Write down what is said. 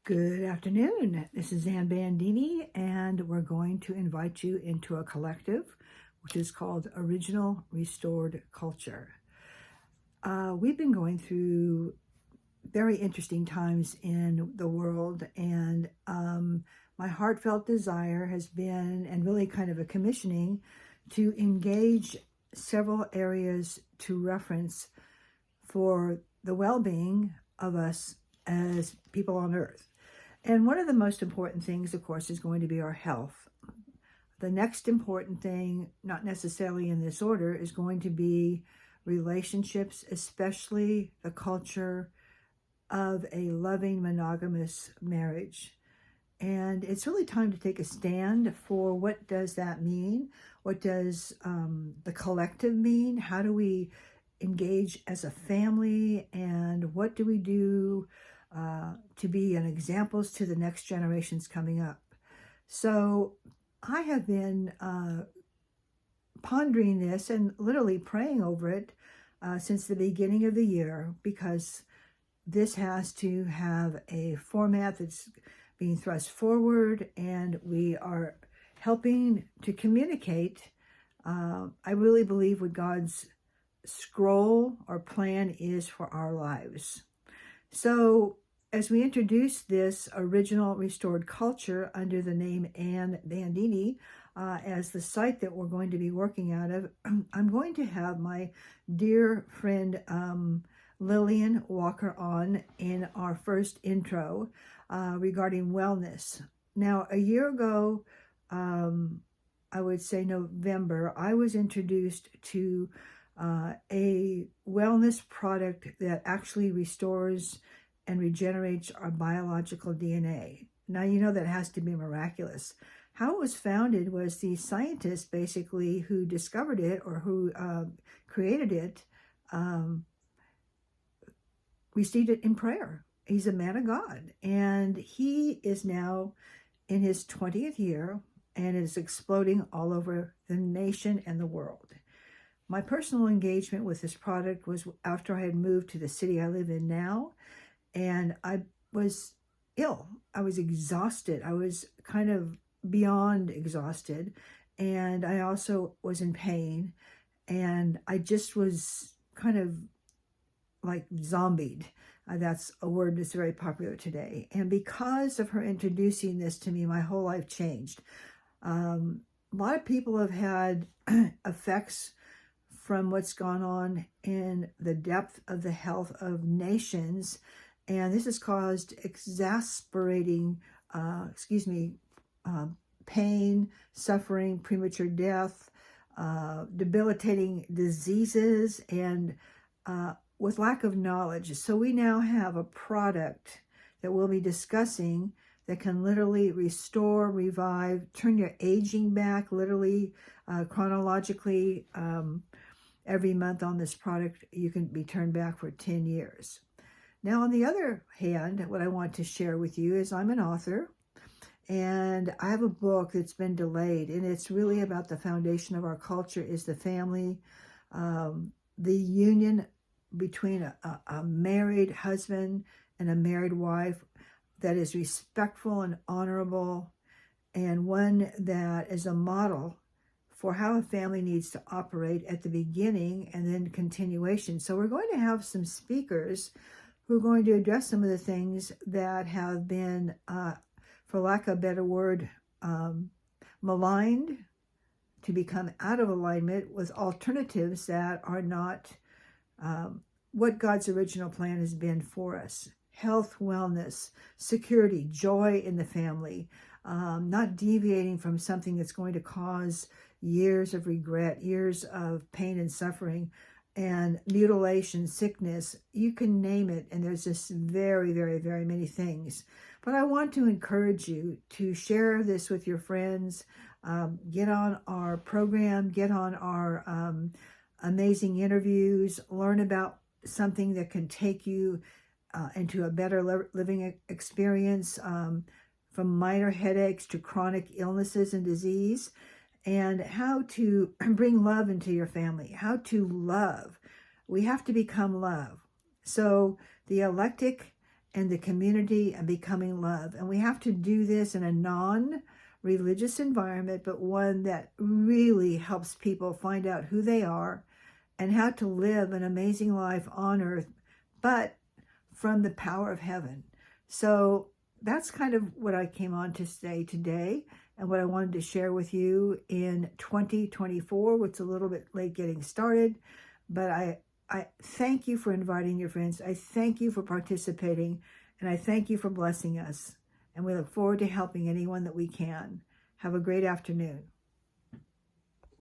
Good afternoon. This is Ann Bandini, and we're going to invite you into a collective which is called Original Restored Culture. We've been going through very interesting times in the world, and my heartfelt desire has been, and really kind of a commissioning, to engage several areas to reference for the well-being of us as people on earth. And one of the most important things, of course, is going to be our health. The next important thing, not necessarily in this order, is going to be relationships, especially the culture of a loving monogamous marriage. And it's really time to take a stand for what does that mean? What does the collective mean? How do we engage as a family? And what do we do to be an examples to the next generations coming up? So I have been pondering this and literally praying over it since the beginning of the year, because this has to have a format that's being thrust forward, and we are helping to communicate. I really believe what God's scroll or plan is for our lives. So as we introduce this Original Restored Culture under the name Ann Bandini as the site that we're going to be working out of, I'm going to have my dear friend Lillian Walker on in our first intro regarding wellness. Now, a year ago, I would say November, I was introduced to a wellness product that actually restores and regenerates our biological DNA. Now, you know that has to be miraculous. How it was founded was the scientist basically who discovered it, or who created it, received it in prayer. He's a man of God, and he is now in his 20th year, and is exploding all over the nation and the world. My personal engagement with this product was after I had moved to the city I live in now, and I was ill. I was exhausted. I was kind of beyond exhausted, and I also was in pain, and I just was kind of like zombied. That's a word that's very popular today. And because of her introducing this to me, my whole life changed. A lot of people have had effects from what's gone on in the depth of the health of nations, and this has caused exasperating, pain, suffering, premature death, debilitating diseases, and with lack of knowledge. So we now have a product that we'll be discussing that can literally restore, revive, turn your aging back, literally, chronologically. Every month on this product, you can be turned back for 10 years. Now, on the other hand, what I want to share with you is I'm an author, and I have a book that's been delayed, and it's really about the foundation of our culture is the family, the union between a married husband and a married wife that is respectful and honorable, and one that is a model for how a family needs to operate at the beginning and then continuation. So we're going to have some speakers who are going to address some of the things that have been, for lack of a better word, maligned, to become out of alignment with alternatives that are not what God's original plan has been for us. Health, wellness, security, joy in the family, not deviating from something that's going to cause years of regret, years of pain and suffering, and mutilation, sickness, you can name it. And there's just very, very, very many things. But I want to encourage you to share this with your friends. Get on our program, get on our amazing interviews, learn about something that can take you into a better living experience, from minor headaches to chronic illnesses and disease, and how to bring love into your family, how to love. We have to become love. So the eclectic and the community and becoming love. And we have to do this in a non-religious environment, but one that really helps people find out who they are and how to live an amazing life on earth, but from the power of heaven. So that's kind of what I came on to say today and what I wanted to share with you in 2024, which is a little bit late getting started, but I thank you for inviting your friends. I thank you for participating, and I thank you for blessing us. And we look forward to helping anyone that we can. Have a great afternoon.